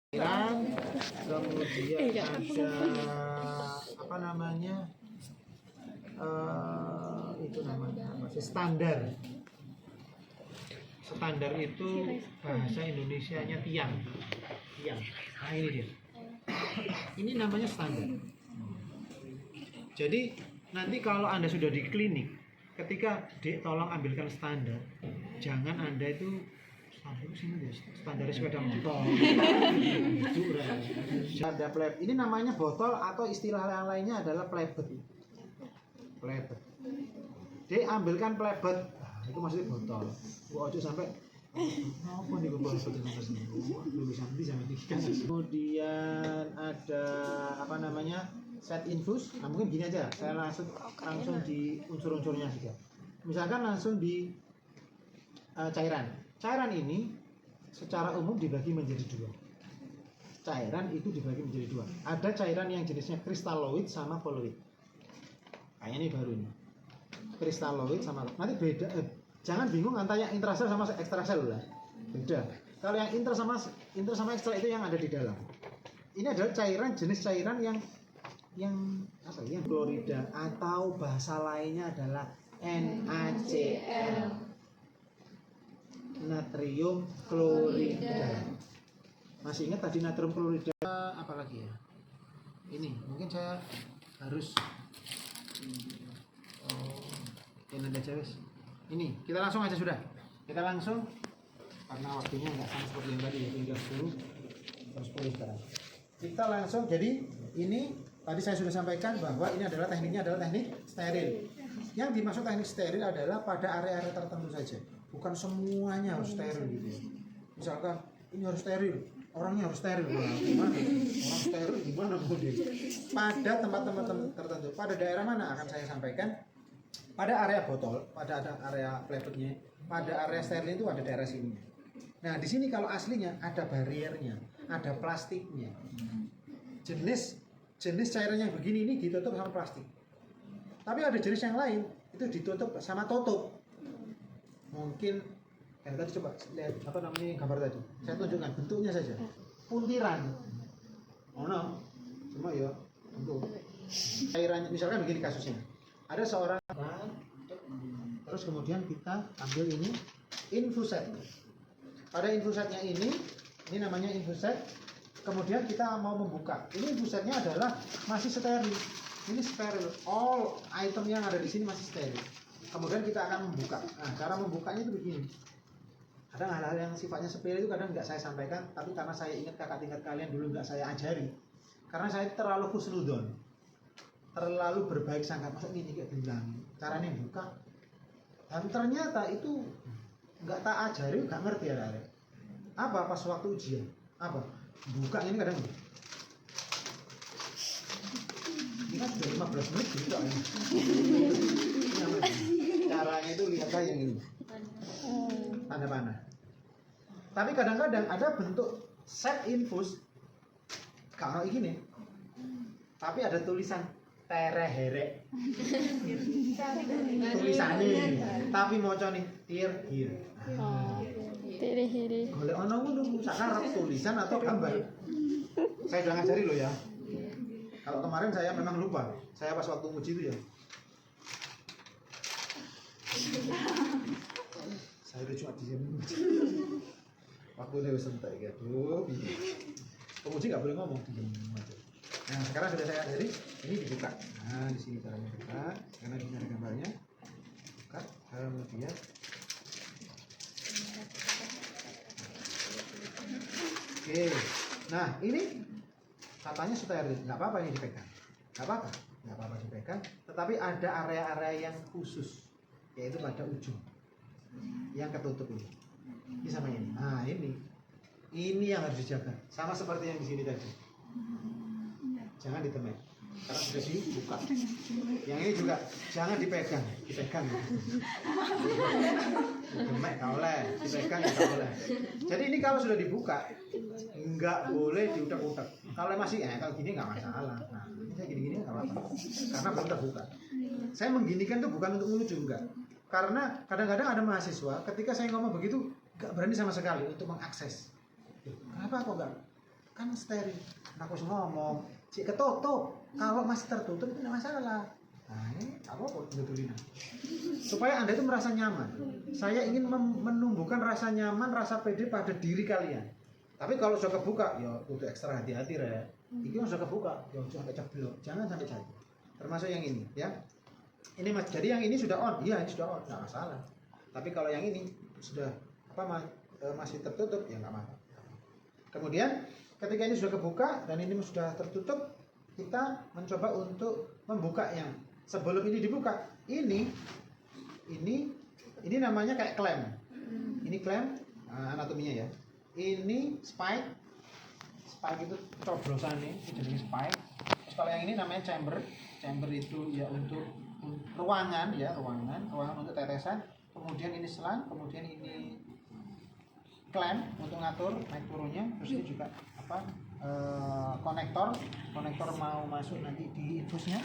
Kemudian ada apa namanya, itu namanya apa sih, standar. Standar itu bahasa Indonesianya tiang. Nah ini dia. Ini namanya standar. Jadi nanti kalau Anda sudah di klinik, ketika tolong ambilkan standar, jangan Anda itu standar sepeda motor. Ada pleb. Ini namanya botol atau istilah yang lainnya adalah plebet. Dia ambilkan plebet. Nah, itu maksudnya botol. Ojo sampai apa nih botol lulusan di sama tiga. Kemudian ada apa namanya, set infus. Nah, mungkin gini aja. Saya langsung di unsur-unsurnya saja. Misalkan langsung di cairan. Cairan ini secara umum dibagi menjadi dua. Cairan itu dibagi menjadi dua. Ada cairan yang jenisnya kristaloid sama koloid. Kayak ini baru ini. Kristaloid sama nanti beda. Jangan bingung antara yang intrasel sama ekstrasel lah. Beda. Kalau yang intra sama ekstra itu yang ada di dalam. Ini adalah cairan, jenis cairan yang apa ya? Yang klorida atau bahasa lainnya adalah NaCl. Natrium klorida. Masih ingat tadi natrium klorida? Apalagi ya? Ini mungkin saya harus ini aja wes. Ini kita langsung aja sudah. Kita langsung karena waktunya nggak sama seperti yang tadi ya, tinggal 10 sekarang. Kita langsung, jadi ini tadi saya sudah sampaikan bahwa ini adalah tekniknya adalah teknik steril. Yang dimaksud teknik steril adalah pada area-area tertentu saja. Bukan semuanya harus steril gitu ya. Misalkan ini harus steril, orangnya harus steril. Wah, gimana? Orang steril gimana kemudian? Pada tempat-tempat tertentu, pada daerah mana akan saya sampaikan? Pada area botol, pada ada area plebetnya, pada area steril itu ada daerah sini. Nah, di sini kalau aslinya ada bariernya, ada plastiknya. Jenis cairan yang begini ini ditutup sama plastik. Tapi ada jenis yang lain itu ditutup sama tutup. Mungkin tadi coba lihat apa namanya gambar tadi. Saya tunjukkan bentuknya saja. Puntiran. Oh no. Cuma ya bentuk cairannya misalkan begini kasusnya. Ada seorang terus kemudian kita ambil ini infuset. Pada infusetnya ini namanya infuset. Kemudian kita mau membuka. Ini infusetnya adalah masih steril. Ini steril. All item yang ada di sini masih steril. Kemudian kita akan membuka. Nah, cara membukanya itu begini. Kadang hal-hal yang sifatnya sepele itu kadang nggak saya sampaikan, tapi karena saya ingat kakak tingkat kalian dulu nggak saya ajari. Karena saya terlalu husnudon, terlalu berbaik sangka. Masa ini kayak bilang caranya buka. Dan ternyata itu nggak tak ajari, nggak ngerti ya. Apa pas waktu ujian? Apa? Buka ini kadang. Ini kan sudah 15 menit gitu kan. Caranya itu lihat aja yang ini. Tanda panah. Tapi kadang-kadang ada bentuk set infus kalau gini. Tapi ada tulisan terehere. Tulisannya. Tapi mocone tir-hir. Terehere. Golek ono ngono sakarep tulisan atau gambar. Saya udah ngajari loh ya. Kalau kemarin saya memang lupa. Saya pas waktu uji itu ya. Saya udah cuma diam. Waktu dia sentak gitu. Penguji nggak boleh ngomong, diam aja. Nah sekarang sudah saya ajari, ini dibuka. Nah di sini caranya buka, karena di sini ada gambarnya. Buka, kemudian. Oke, nah ini katanya steril, nggak apa-apa ini dipegang, nggak apa-apa dipegang. Tetapi ada area-area yang khusus. Yaitu pada ujung yang ketutup ini sama ini. Nah ini yang harus dijaga, sama seperti yang di sini tadi. Jangan ditemek karena sudah dibuka. Yang ini juga jangan dipegang. Ditemek nggak boleh, dipegang nggak boleh. Jadi ini kalau sudah dibuka nggak boleh diutak-utak. Kalau masih kalau gini nggak masalah. Nah ini saya gini-gini nggak apa-apa karena belum terbuka. Saya mengginikan tuh bukan untuk melucu, enggak. Karena kadang-kadang ada mahasiswa ketika saya ngomong begitu nggak berani sama sekali untuk mengakses. Kenapa kok enggak? kan steril. Aku harus ngomong, si ketutup. Kalau masih tertutup itu tidak masalah. Nah ini apa betulin. Supaya Anda itu merasa nyaman. Saya ingin menumbuhkan rasa nyaman, rasa pede pada diri kalian. Tapi kalau sudah kebuka, ya kudu ekstra hati-hati ya. Ini sudah kebuka, ya jangan ceblok, jangan sampai jatuh. Termasuk yang ini, ya. Ini mas, jadi yang ini sudah on, iya ini sudah on, nggak masalah. Tapi kalau yang ini sudah masih tertutup, ya nggak masalah. Kemudian ketika ini sudah kebuka dan ini sudah tertutup, kita mencoba untuk membukanya. Sebelum ini dibuka, ini namanya kayak klem. Ini klem, anatominya ya. Ini spike itu coblosan nih, itu jadi spike. Terus kalau yang ini namanya chamber itu ya untuk ruangan untuk tetesan. Kemudian ini selang, kemudian ini klem untuk ngatur naik turunnya. Terus ini juga konektor mau masuk nanti di infusnya.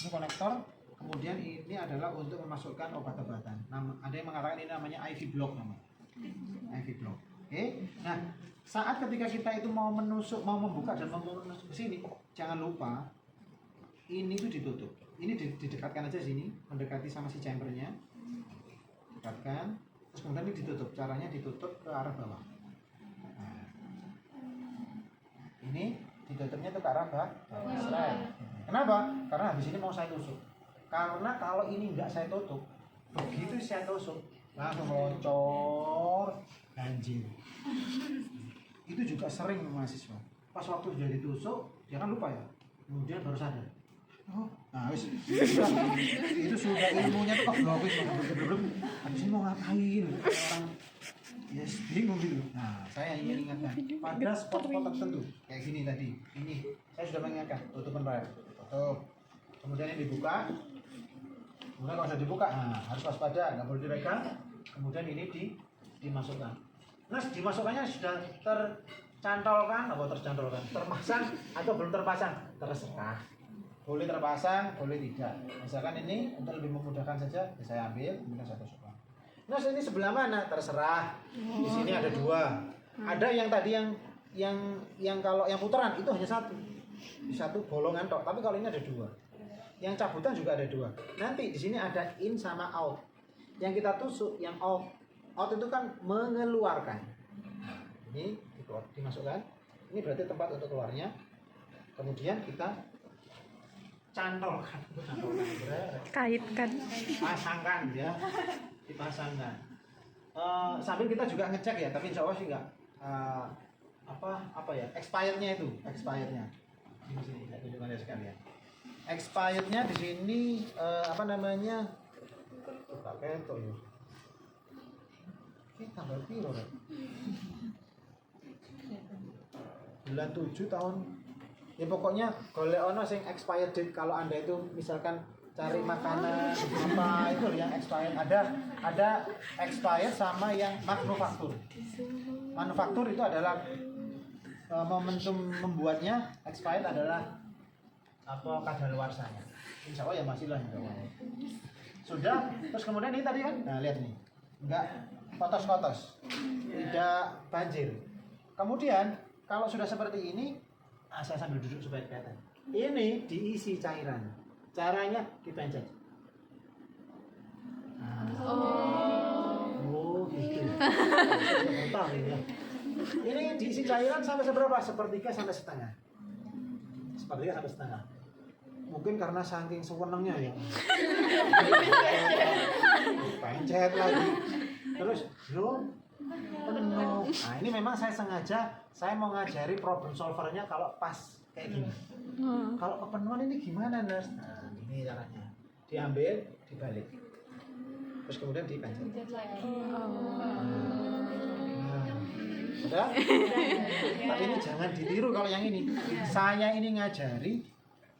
Ini konektor. Kemudian ini adalah untuk memasukkan obat-obatan. Ada yang mengatakan ini namanya IV block namanya. IV block. Oke. Nah, saat ketika kita itu mau membuka dan mau menusuk ke sini, jangan lupa ini itu ditutup. Ini didekatkan aja sini, mendekati sama si chambernya. Dekatkan. Terus kemudian ini ditutup. Caranya ditutup ke arah bawah. Nah, ini ditutupnya itu ke arah bawah. Kenapa? Karena habis ini mau saya tusuk. Karena kalau ini enggak saya tutup, begitu saya tusuk langsung loncor banjir. Itu juga sering mahasiswa. Pas waktu sudah ditusuk, dia kan lupa ya. Kemudian baru sadar. Oh, nah itu sudah ilmunya tuh keblokis belum. Habis ini mau ngapain? Orang bingung gitu. Nah, saya ingin ingatkan pada spot-spot tertentu kayak gini tadi. Ini saya sudah mengingatkan tutupan rel. Tutup. Kemudian ini dibuka. Kemudian kalau sudah dibuka, harus waspada, nggak boleh dipegang. Kemudian ini dimasukkan. Nah, dimasukkannya sudah tercantolkan, terpasang atau belum terpasang, terserah. Boleh terpasang, boleh tidak. Misalkan ini untuk lebih memudahkan saja, saya ambil, kemudian saya tusukkan. Nah, ini sebelah mana? Terserah. Di sini ada dua. Ada yang tadi yang kalau yang putaran itu hanya satu. Di satu bolongan tok, tapi kalau ini ada dua. Yang cabutan juga ada dua. Nanti di sini ada in sama out. Yang kita tusuk yang out. Out itu kan mengeluarkan. Ini dimasukkan. Ini berarti tempat untuk keluarnya. Kemudian kita cantolkan. Kaitkan. Pasangkan ya. Dipasangkan. Sambil kita juga ngecek ya, tapi insya Allah sih enggak apa ya? Expirednya itu, expirednya. Sini saya tunjukkan ya sekalian. Expirednya di sini apa namanya? Pakai itu ya. Ini tanggal piro kan? Bulan 7 tahun. Ya pokoknya golek ono sing expired date kalau Anda itu misalkan cari makanan apa itu yang expired ada expired sama yang manufaktur. Manufaktur itu adalah momentum membuatnya, expired adalah apa kadaluarsanya. Insya Allah ya masih lah insya Allah. Sudah, terus kemudian ini tadi kan, nah lihat nih, enggak kotos-kotos, tidak banjir. Kemudian kalau sudah seperti ini, saya sambil duduk supaya kelihatan. Ini diisi cairan. Caranya dipencet. Oh gitu. Gampang ya. Ini diisi cairan sampai seberapa? Sepertiga sampai setengah. Sepertiga sampai setengah. Mungkin karena saking sewenangnya ya. Pencet lagi. Terus belum penuh. Nah ini memang saya sengaja saya mau ngajari problem solvernya kalau pas kayak gini. Kalau kepenuhan ini gimana Nas? Nah ini caranya. Diambil, dibalik. Terus kemudian dipencet. Sudah? Tapi ini jangan ditiru kalau yang ini. Saya ini ngajari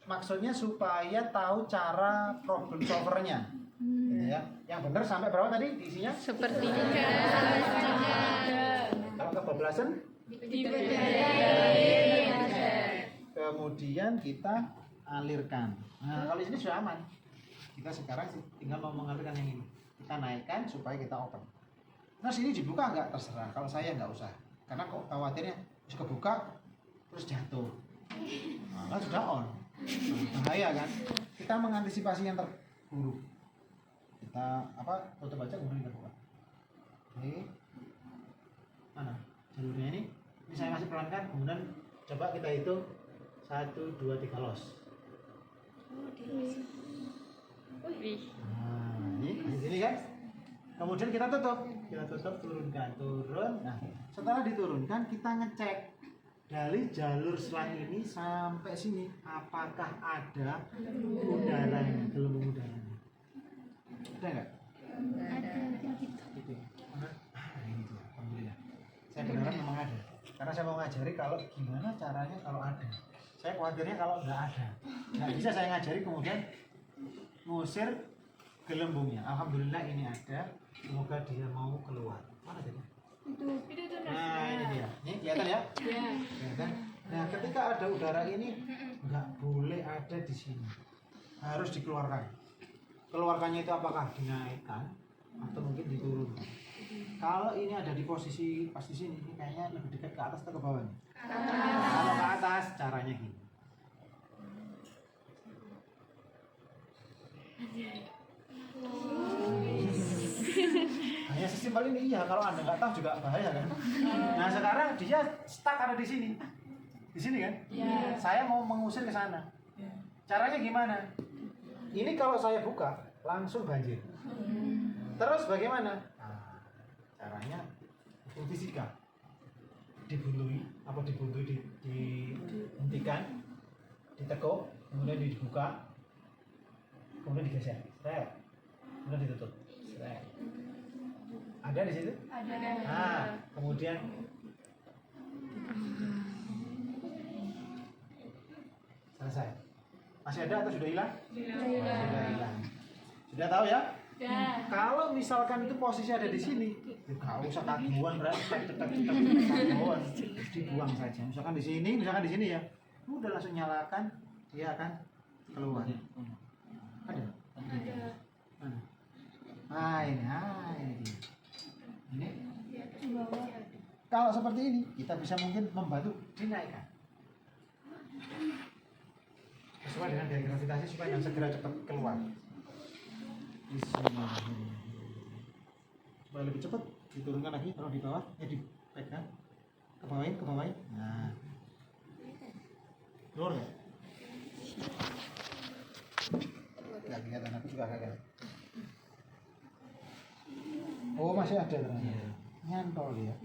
maksudnya supaya tahu cara problem solvernya. Ya. Yang benar sampai berapa tadi diisinya? Sepertiga. Kalau kebablasan? Kemudian kita alirkan. Nah, kalau ini sudah aman. Kita sekarang tinggal mau mengalirkan yang ini. Kita naikkan supaya kita open. Nah, sini dibuka enggak? Terserah. Kalau saya enggak usah. Karena kok khawatirnya kebuka terus jatuh. Nah, sudah on. Nah, bahaya kan? Kita mengantisipasi yang terburuk. Kita tutup aja kemudian kita buka. Oke. Mana? Jalurnya ini. Ini saya masih pelankan, kemudian coba kita hitung 1, 2, 3 los. Nah, ini di sini kan. Kemudian kita tutup, turunkan, turun. Nah, setelah diturunkan kita ngecek dari jalur selang ini sampai sini apakah ada udaranya, gelembung udaranya. Ada nggak? Gitu. Ini dia, alhamdulillah. Saya berharap memang ada. Karena saya mau ngajari kalau gimana caranya kalau ada. Saya khawatirnya kalau nggak ada. Nggak bisa saya ngajari kemudian ngusir gelembungnya. Alhamdulillah ini ada. Semoga dia mau keluar. Mana dia? Itu Nah ini dia. Ini kelihatan ya? Ya. Kelihatan. Nah ketika ada udara ini nggak boleh ada di sini. Harus dikeluarkan. Keluarkannya itu apakah dinaikkan atau mungkin diturunkan. Kalau ini ada di posisi pas di sini, ini kayaknya lebih dekat ke atas atau ke bawah nih? Kalau ke atas caranya gini. Hanya sesimpel ini iya, kalau Anda nggak tahu juga bahaya kan. Nah sekarang dia stuck ada di sini kan? Ya. Saya mau mengusir ke sana. Caranya gimana? Ini kalau saya buka langsung banjir. Terus bagaimana? Nah, caranya hukum fisika. Dibuntui, dihentikan, ditekuk, kemudian dibuka, kemudian digeser, kemudian ditutup. Ada di situ? Ada. Nah, kemudian selesai. Masih ada atau sudah hilang? Sudah hilang. Sudah tahu ya? Ya. Kalau misalkan itu posisi ada di sini, nggak usah kaguan, cetak, dibuang saja. Misalkan di sini ya, udah langsung nyalakan, dia akan keluar. Ada? Mana? Ini dia. Ini. Kalau seperti ini, kita bisa mungkin membantu dinaikkan. Sesuai dengan gaya gravitasi supaya yang segera cepat keluar. Bismillahirrahmanirrahim. Supaya lebih cepat diturunkan lagi, taruh di bawah, dipegang, ke bawahin. Nah, keluar nggak? Nggak kelihatan, aku juga agak. Oh masih ada ternyata. Nyantol dia.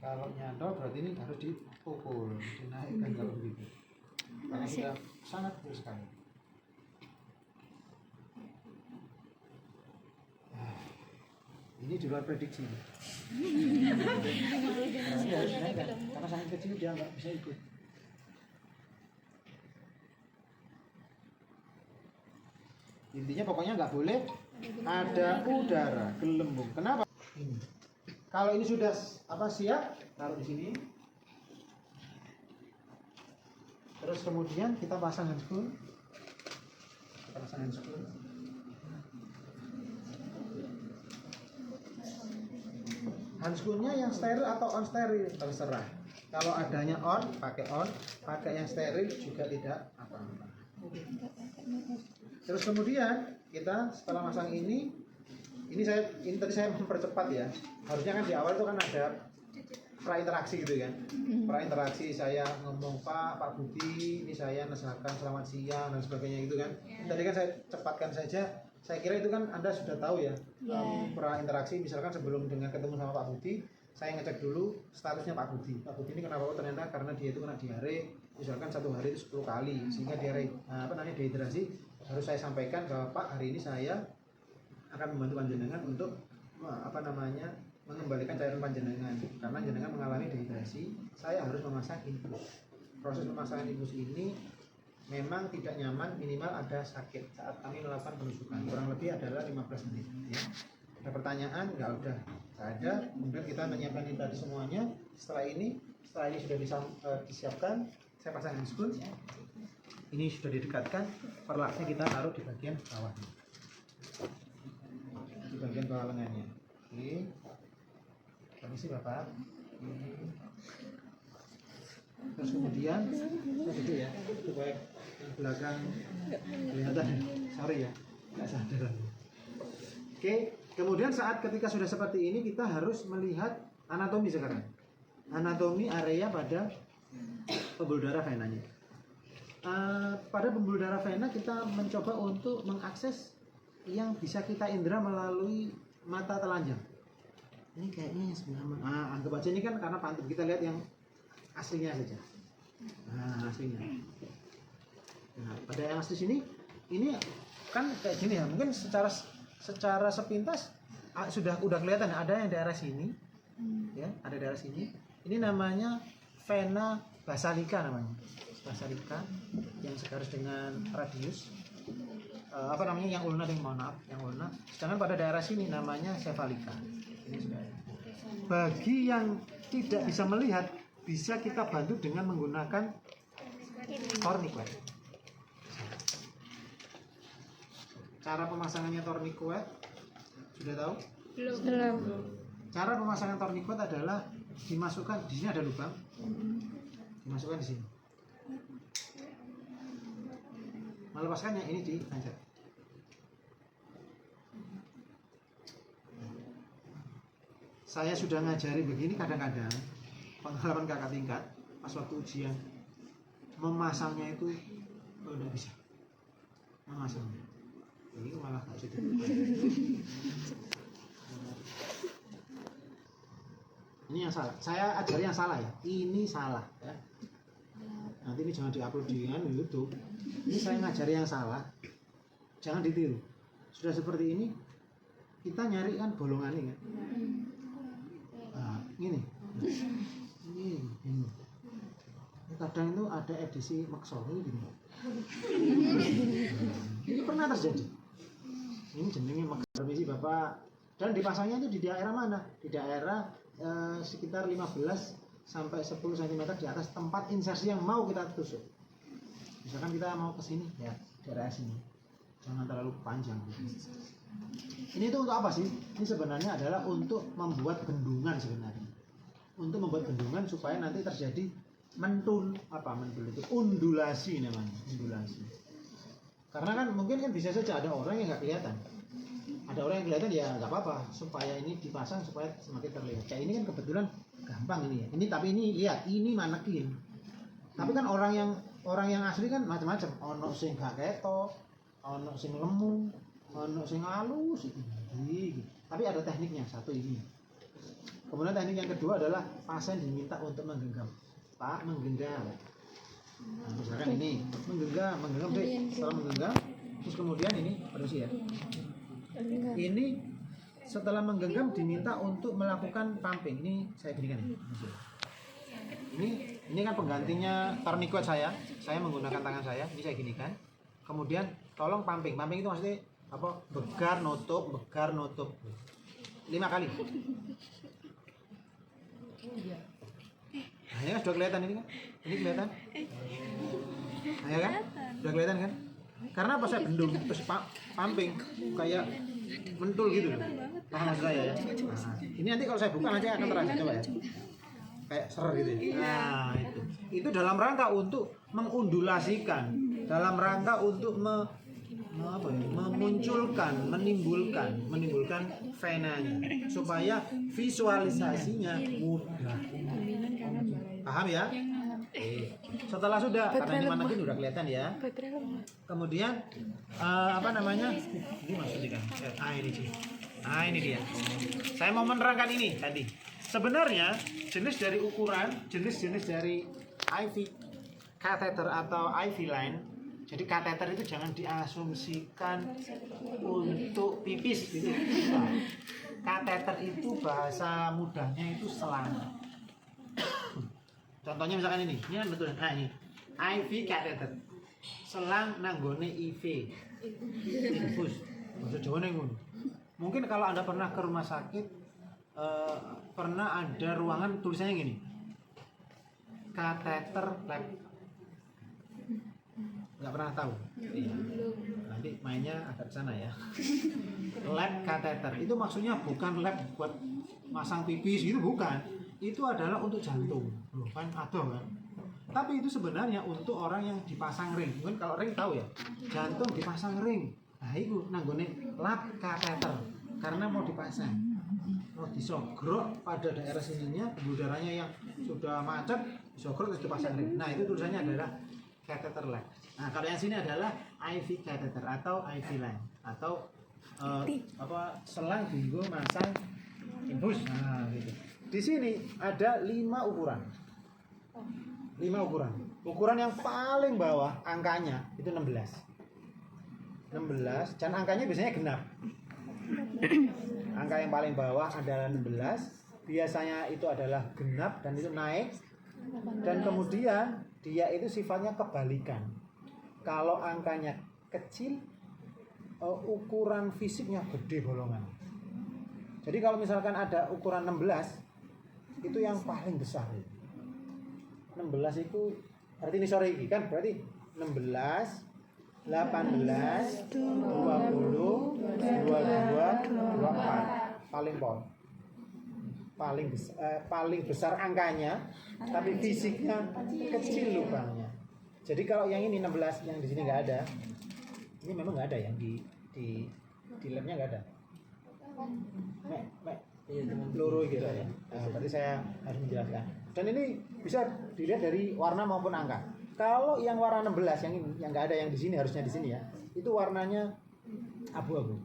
Kalau nyantol berarti ini harus dipukul, dinaikkan kalau begitu. Karena sudah sangat kecil sekali. Ini di luar prediksi. Karena sangat kecil dia nggak bisa ikut. Intinya pokoknya nggak boleh ada udara gelembung. Kenapa? Ini. Kalau ini sudah siap, taruh di sini. Terus kemudian kita pasang handscrew. Handscrew-nya yang steril atau on steril terserah. Kalau adanya on, pakai yang steril juga tidak apa-apa. Terus kemudian kita setelah masang ini tadi saya mempercepat ya. Harusnya kan di awal itu kan ada prainteraksi gitu kan. Prainteraksi saya ngomong Pak Budi, ini saya nesahkan selamat siang dan sebagainya gitu kan. Tadi kan saya cepatkan saja. Saya kira itu kan Anda sudah tahu ya. Prainteraksi misalkan sebelum dengan ketemu sama Pak Budi, saya ngecek dulu statusnya Pak Budi. Pak Budi ini kenapa? Ternyata karena dia itu kena diare, misalkan satu hari itu 10 kali, sehingga diare dehidrasi. Harus saya sampaikan bahwa Pak hari ini saya akan membantu panjenengan untuk mengembalikan cairan panjenengan karena panjenengan mengalami dehidrasi. Saya harus memasang infus. Proses pemasangan infus ini memang tidak nyaman, minimal ada sakit saat kami melakukan penusukan. Kurang lebih adalah 15 menit. Ya. Ada pertanyaan? Nggak udah. Nggak ada. Kemudian kita menyiapkan ini tadi semuanya. Setelah ini sudah disiapkan, saya pasang handscrew. Ini sudah didekatkan. Perlaknya kita taruh di bagian bawah. Di bagian bawah lengannya. Oke. Permisi Bapak. Terus kemudian saya duduk ya, supaya yang belakang kelihatan. Sorry ya, nggak sadar. Oke, kemudian saat ketika sudah seperti ini kita harus melihat anatomi sekarang. Anatomi area pada pembuluh darah venanya. Pada pembuluh darah vena kita mencoba untuk mengakses yang bisa kita indera melalui mata telanjang. Ini kayaknya sebenarnya, anggap aja ini kan karena pantul, kita lihat yang aslinya saja. Aslinya. Nah, pada yang asli sini, ini kan kayak gini ya, mungkin secara sepintas udah kelihatan ada yang daerah sini, ya, ada daerah sini. Ini namanya vena basalika namanya. Basalika yang segaris dengan radius yang ulna yang ulna. Sedangkan pada daerah sini namanya sefalika. Ini sudah. Bagi yang tidak bisa melihat, bisa kita bantu dengan menggunakan tourniquet. Cara pemasangannya tourniquet sudah tahu? Belum. Cara pemasangan tourniquet adalah dimasukkan di sini ada lubang, dimasukkan di sini. Melepaskannya ini dipencet. Saya sudah ngajari begini kadang-kadang pengalaman kakak tingkat pas waktu ujian memasangnya itu udah bisa memasangnya. Ini malah nggak bisa. Ini yang salah. Saya ajari yang salah ya. Ini salah ya. Nanti ini jangan diupload di YouTube. Ini saya ngajari yang salah. Jangan ditiru. Sudah seperti ini, kita nyari kan bolongan ini kan. Nah, ini. Ini. Kadang itu ada edisi makso ini gini. Ini pernah terjadi. Ini jenenge permisi Bapak. Dan dipasangnya itu di daerah mana? Di daerah sekitar 15 sampai 10 cm di atas tempat insersi yang mau kita tusuk. Misalkan kita mau ke sini ya, daerah sini. Jangan terlalu panjang. Ini tuh untuk apa sih? Ini sebenarnya adalah untuk membuat bendungan sebenarnya. Untuk membuat bendungan supaya nanti terjadi mentul itu undulasi namanya, undulasi. Karena kan mungkin kan bisa saja ada orang yang nggak kelihatan. Ada orang yang kelihatan ya nggak apa-apa, supaya ini dipasang supaya semakin terlihat. Kayak ini kan kebetulan gampang ini ya. Ini tapi ini lihat, ini manekin. Tapi kan orang yang asli kan macam-macam. Ono sing gak ketok, ono sing lemu, ono sing halus gitu. Tapi ada tekniknya, satu ini. Kemudian teknik yang kedua adalah pasien diminta untuk menggenggam. Pak, menggenggam. Nah, misalkan ini menggenggam deh. Setelah menggenggam, terus kemudian ini permisi ya. Ini setelah menggenggam diminta untuk melakukan pumping. Ini saya ginikan ya. Ini kan penggantinya tourniquet saya. Saya menggunakan tangan saya. Ini saya ginikan. Kemudian tolong pumping. Pumping itu maksudnya apa? Begar nutup. 5 kali. Nah, ini kan sudah kelihatan ini kan? Ini kelihatan? Nah, ya kan? Sudah kelihatan kan? Karena apa saya bendung terus pumping kayak mentul gitu. Paham saya ya? Nah, ini nanti kalau saya buka nanti akan terasa coba ya. Kayak ser gitu ya. Nah, itu dalam rangka untuk mengundulasikan, dalam rangka untuk menimbulkan venanya supaya visualisasinya mudah. Paham ya? Setelah sudah, karena ini manekin udah kelihatan ya. Kemudian ini maksudnya kan? Ini dia. Saya mau menerangkan ini tadi. Sebenarnya jenis dari IV catheter atau IV line. Jadi kateter itu jangan diasumsikan untuk pipis gitu. Kateter itu bahasa mudahnya itu selang. Contohnya misalkan ini kan betul. Nah ini IV catheter. Selang nanggone IV. Infus. Bahasa Jawane ngono. Mungkin kalau Anda pernah ke rumah sakit pernah ada ruangan tulisannya gini. Kateter lab. Nggak pernah tahu. Iya. Nanti mainnya agak sana ya. Lab kateter itu maksudnya bukan lab buat masang pipis gitu bukan. Itu adalah untuk jantung. Loh kan ada kan. Tapi itu sebenarnya untuk orang yang dipasang ring. Mungkin kalau ring tahu ya, jantung dipasang ring. Nah itu nanggone lap kateter karena mau dipasang. Mau disogrok pada daerah sininya, pembuluh darahnya yang sudah macet, disogrok terus dipasang ring. Nah itu tulisannya adalah catheter line. Nah kalau yang sini adalah IV catheter atau IV line atau selang bingung masang infus. Nah gitu. Di sini ada 5 ukuran. 5 ukuran. Ukuran yang paling bawah angkanya itu 16. 16 dan angkanya biasanya genap. Angka yang paling bawah adalah 16. Biasanya itu adalah genap dan itu naik. Dan kemudian dia itu sifatnya kebalikan. Kalau angkanya kecil, ukuran fisiknya gede bolongan. Jadi kalau misalkan ada ukuran 16, itu yang paling besar. 16 itu berarti ini sore ini kan berarti 16 18 20 22 24 paling besar angkanya tapi fisiknya kecil lubangnya. Jadi kalau yang ini 16 yang di sini nggak ada, ini memang nggak ada yang di labnya nggak ada. Peluru gitu ya. Nah, berarti saya harus menjelaskan. Dan ini bisa dilihat dari warna maupun angka. Kalau yang warna 16 yang ini yang nggak ada yang di sini harusnya di sini ya. Itu warnanya abu-abu.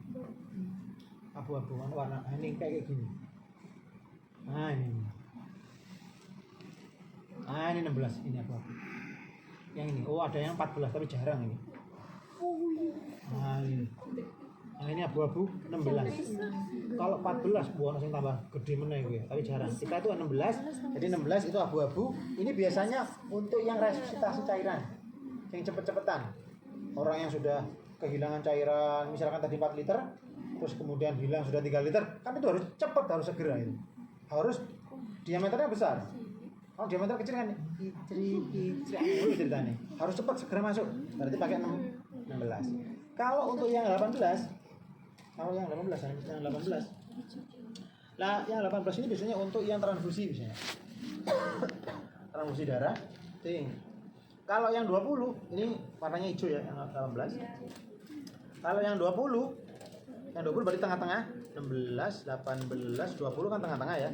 Abu-abu warna ini kayak gini. Nah ini. Nah ini 16 ini abu-abu. Yang ini ada yang 14 tapi jarang ini. Nah ini. Nah ini abu-abu 16. Kalau 14 buah yang tambah gede meneh gue, tapi jarang. Kita itu 16. Jadi 16 itu abu-abu. Ini biasanya untuk yang resusitasi cairan. Yang cepet-cepetan. Orang yang sudah kehilangan cairan, misalkan tadi 4 liter, terus kemudian hilang sudah 3 liter, kan itu harus cepat, harus segera itu. Harus diameternya besar. Kalau diameter kecil kan dulu ceritanya. Harus cepat segera masuk. Berarti pakai 16. Kalau untuk yang 18, yang 18. Nah, yang 18 ini biasanya untuk yang transfusi biasanya. Transfusi darah. Kalau yang 20 ini warnanya hijau ya, yang 18. Kalau yang 20 berarti tengah-tengah. 16, 18, 20 kan tengah-tengah ya.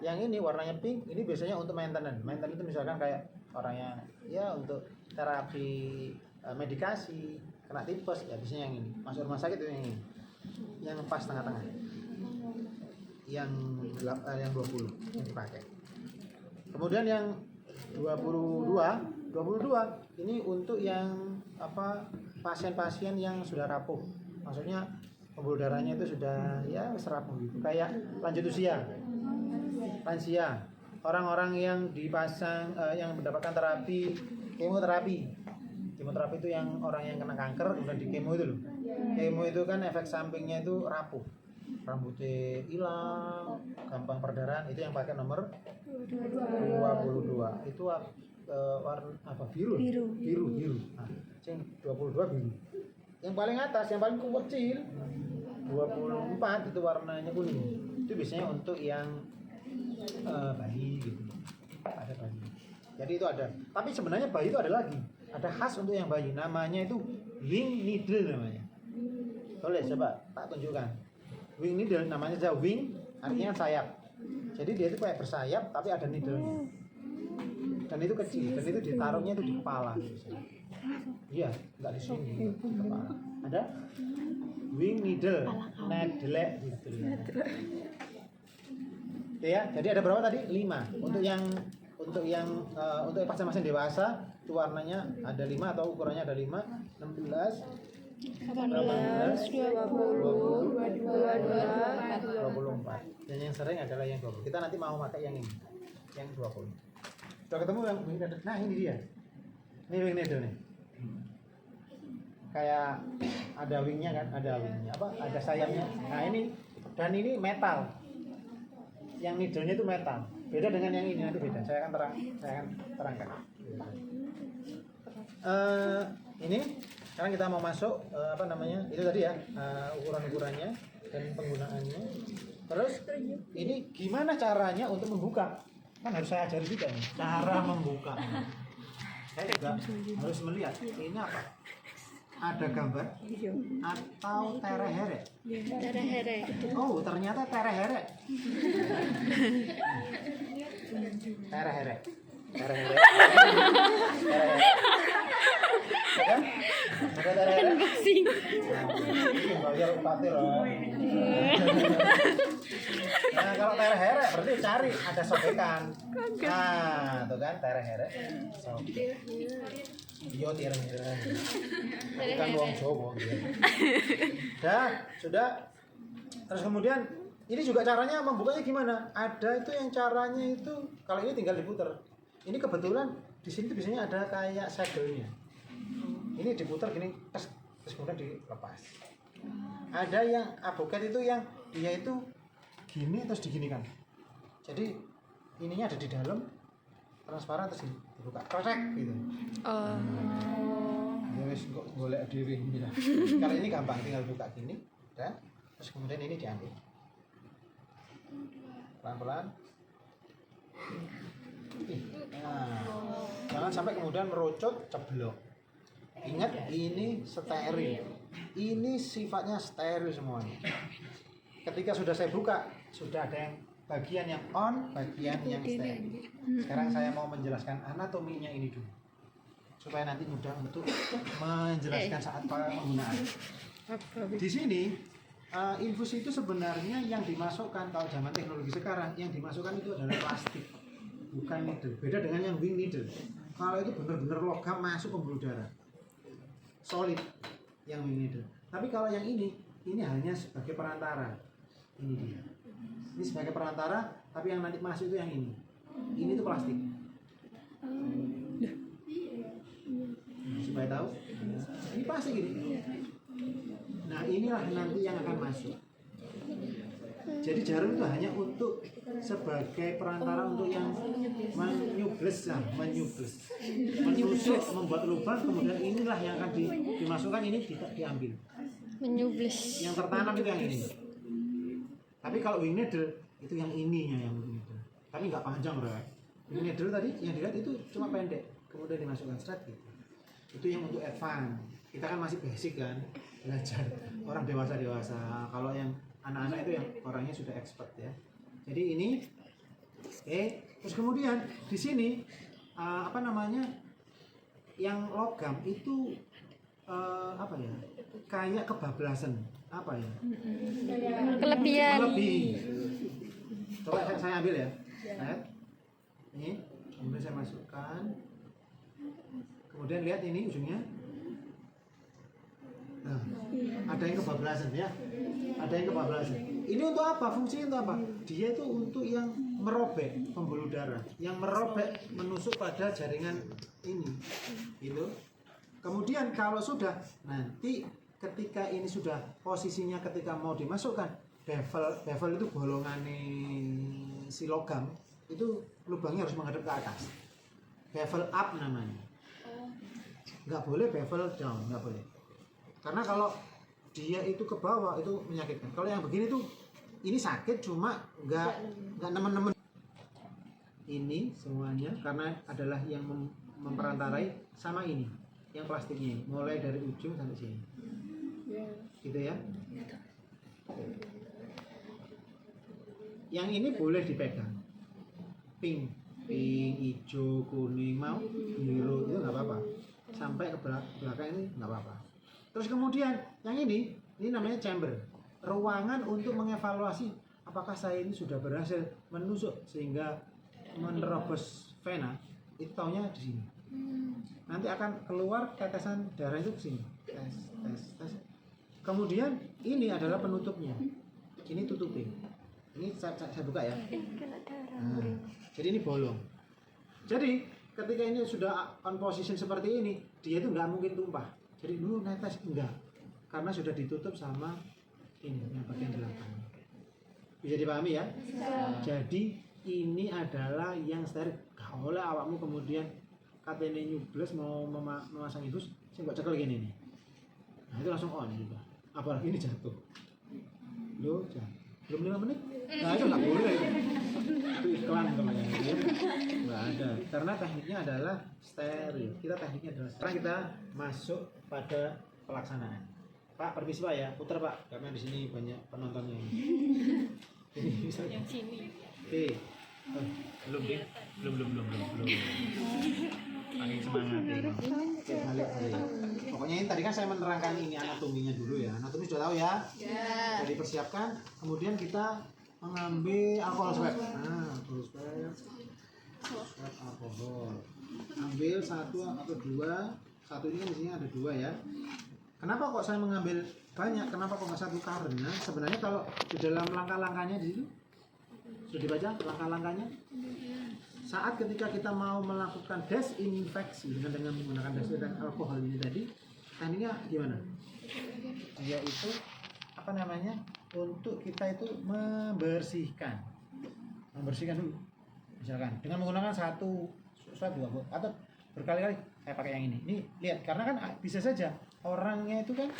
Yang ini warnanya pink, ini biasanya untuk maintenance. Maintenance itu misalkan kayak orang yang ya untuk terapi medikasi, kena tipes ya biasanya yang ini. Masuk rumah sakit itu yang ini. Yang pas tengah-tengah. Yang 20 yang dipakai. Kemudian yang 22 ini untuk yang pasien-pasien yang sudah rapuh. Maksudnya pembuluh darahnya itu sudah ya rapuh gitu. Kayak lanjut usia. Lansia. Orang-orang yang dipasang yang mendapatkan terapi kemoterapi. Kemoterapi itu yang orang yang kena kanker kemudian di kemo itu loh. Kemo itu kan efek sampingnya itu rapuh. Rambutnya hilang, gampang perdarahan, itu yang pakai nomor 22. Itu warna apa? Biru. Nah, yang 22 biru. Yang paling atas, yang paling kecil 24 itu warnanya kuning. Itu biasanya untuk yang bayi gitu. Ada bayi. Jadi itu ada. Tapi sebenarnya bayi itu ada lagi. Ada khas untuk yang bayi. Namanya itu wing needle namanya. Boleh coba tak tunjukkan. Wing needle namanya aja wing, artinya sayap. Jadi dia itu kayak bersayap tapi ada needle-nya. Dan itu kecil, dan itu ditaruhnya itu di kepala. Iya, enggak di sini, di kepala. Ada wing needle, needle gitu. Ya, jadi ada berapa tadi? 5. Untuk pasien-pasien dewasa itu warnanya ada 5 atau ukurannya ada 5, 16, 18, 20, 24. Dan yang sering adalah yang 20. Kita nanti mau pakai yang ini, yang 20. Sudah ketemu yang wing needle? Nah ini dia. Ini wing needle nih. Kayak ada wingnya kan? Ada wingnya ada sayapnya. Nah ini dan ini metal. Yang needle-nya itu metal. Beda dengan yang ini, nanti beda. Saya akan terangkan. Ini sekarang kita mau masuk itu tadi ya, ukuran-ukurannya dan penggunaannya. Terus ini gimana caranya untuk membuka? Kan harus saya ajari juga nih cara membuka. saya juga harus melihat ini apa, ada gambar atau terehere. Tere-here. Oh, ternyata terehere. Terehere. Terehere. Ada terehere. Unboxing. Bayar upatir loh. Nah, kalau terehere berarti cari ada sobekan. Nah, tuh kan terehere. Sobek. Iya terehere. Bukan wong Jawa. Sudah. Terus kemudian ini juga caranya membukanya gimana? Ada itu yang caranya itu kalau ini tinggal diputer. Ini kebetulan di sini tuh biasanya ada kayak segelnya. Ini diputer gini, terus kemudian dilepas. Ada yang avokat itu yang dia itu gini terus diginikan. Jadi ininya ada di dalam transparan terus dibuka, krek gitu. Oh. Ya wis kok golek dhewe gitu. Kalau ini gampang tinggal buka gini, dan terus kemudian ini diambil. Pelan-pelan. Nah, jangan sampai kemudian merucut ceblok. Ingat ini steril. Ini sifatnya steril semuanya. Ketika sudah saya buka, sudah ada yang bagian yang on, bagian yang steril. Sekarang saya mau menjelaskan anatominya ini dulu. Supaya nanti mudah untuk menjelaskan saat penggunaan. Di sini infus itu sebenarnya yang dimasukkan kalau zaman teknologi sekarang yang dimasukkan itu adalah plastik, bukan needle. Beda dengan yang wing needle. Kalau itu benar-benar logam masuk pembuluh darah, solid yang wing needle. Tapi kalau yang ini hanya sebagai perantara. Ini dia. Ini sebagai perantara, tapi yang nanti masuk itu yang ini. Ini tuh plastik. Supaya tahu, ini plastik ini. Nah inilah nanti yang akan masuk. Jadi jarum itu hanya untuk sebagai perantara untuk yang menusuk, membuat lubang, kemudian inilah yang akan dimasukkan, ini diambil. Menyubles. Yang tertanam itu yang ini. Tapi kalau wing needle itu yang ininya yang wing needle. Tapi nggak panjang bro. Wing needle tadi yang dilihat itu cuma pendek, kemudian dimasukkan straight gitu. Itu yang untuk advance. Kita kan masih basic kan, belajar orang dewasa. Kalau yang anak-anak itu yang orangnya sudah expert ya. Jadi ini, terus kemudian di sini yang logam itu kayak kebablasan Kelebihan. Coba saya ambil ya. Ini kemudian saya masukkan. Kemudian lihat ini ujungnya. Nah, ada yang kebablasan ya. Ada yang kebablasan. Ini untuk apa? Fungsinya untuk apa? Dia itu untuk yang merobek pembuluh darah, yang merobek menusuk pada jaringan ini. Gitu. Kemudian kalau sudah nanti ketika ini sudah posisinya ketika mau dimasukkan bevel itu bolongannya si logam itu lubangnya harus menghadap ke atas. Bevel up namanya. Nggak boleh bevel down, nggak boleh. Karena kalau dia itu ke bawah itu menyakitkan. Kalau yang begini tuh ini sakit cuma nggak nemen-nemen. Ini semuanya karena adalah yang memperantarai sama ini, yang plastiknya ini, mulai dari ujung sampai sini. Gitu ya. Yang ini boleh dipegang. Pink, hijau, kuning, mau biru itu nggak apa-apa. Sampai ke belakang ini nggak apa-apa. Terus kemudian yang ini namanya chamber, ruangan untuk mengevaluasi apakah saya ini sudah berhasil menusuk sehingga menerobos vena. Itu taunya di sini. Nanti akan keluar tetesan darah itu ke sini. Tes. Kemudian ini adalah penutupnya. Ini tutupin. Ini saya buka ya. Nah, jadi ini bolong. Jadi ketika ini sudah on position seperti ini, dia itu nggak mungkin tumpah. Jadi dulu netes enggak, karena sudah ditutup sama ini yang bagian belakang. Bisa dipahami ya? Jadi ini adalah yang steril. Gak oleh awakmu kemudian katanya nyubles mau memasang infus, saya nggak cekel gini nih. Nah itu langsung on juga. Apalagi ini jatuh. Loh, belum 5 menit, nah itu nggak boleh, itu iklan namanya, nggak ada, karena tekniknya adalah steril. Kita tekniknya adalah sekarang kita masuk pada pelaksanaan. Pak, permisi Pak ya, putar Pak, karena di sini banyak penontonnya ini. Yang sini. Oke, belum deh, belum. Paling semangat ya. Oke, balik. Pokoknya ini tadi kan saya menerangkan ini anatominya dulu ya. Anatomi sudah tahu ya? Ya. Jadi persiapkan. Kemudian kita mengambil alkohol swab. Nah, alkohol swab. Swab alkohol. Ambil 1 atau 2. Satu ini kan di sini ada 2 ya. Kenapa kok saya mengambil banyak? Kenapa kok nggak 1? Karena sebenarnya kalau di dalam langkah-langkahnya di situ sudah dibaca langkah-langkahnya. Saat ketika kita mau melakukan desinfeksi dengan menggunakan desinfektan alkohol ini tadi, tekniknya gimana? Yaitu apa namanya? Untuk kita itu membersihkan dulu. Misalkan dengan menggunakan 1 swab 2 atau berkali-kali saya pakai yang ini. Ini lihat, karena kan bisa saja orangnya itu kan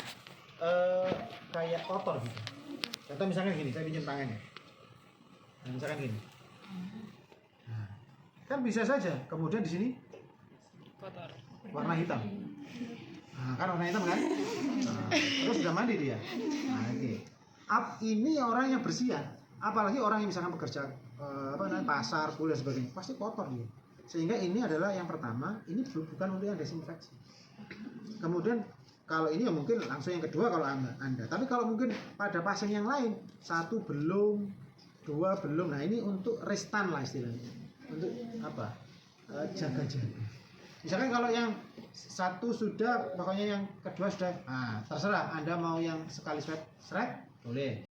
kayak kotor gitu. Contoh misalkan gini, saya pinjam tangannya. Nah, misalkan gini. Nah, kan bisa saja kemudian di sini Kotor. warna hitam. Nah, kan warna hitam kan? Nah, terus sudah mandi dia. Nah, oke. Ini orang yang bersih ya. Apalagi orang yang misalkan bekerja pasar, kuliah sebagainya, pasti kotor dia. Sehingga ini adalah yang pertama, ini bukan untuk yang desinfeksi. Kemudian kalau ini ya mungkin langsung yang kedua kalau Anda. Tapi kalau mungkin pada pasien yang lain, 1 belum, 2 belum. Nah, ini untuk restan lah istilahnya. Untuk apa? Jaga-jaga. Misalkan kalau yang 1 sudah, pokoknya yang kedua sudah. Nah, terserah Anda mau yang sekali swab, boleh.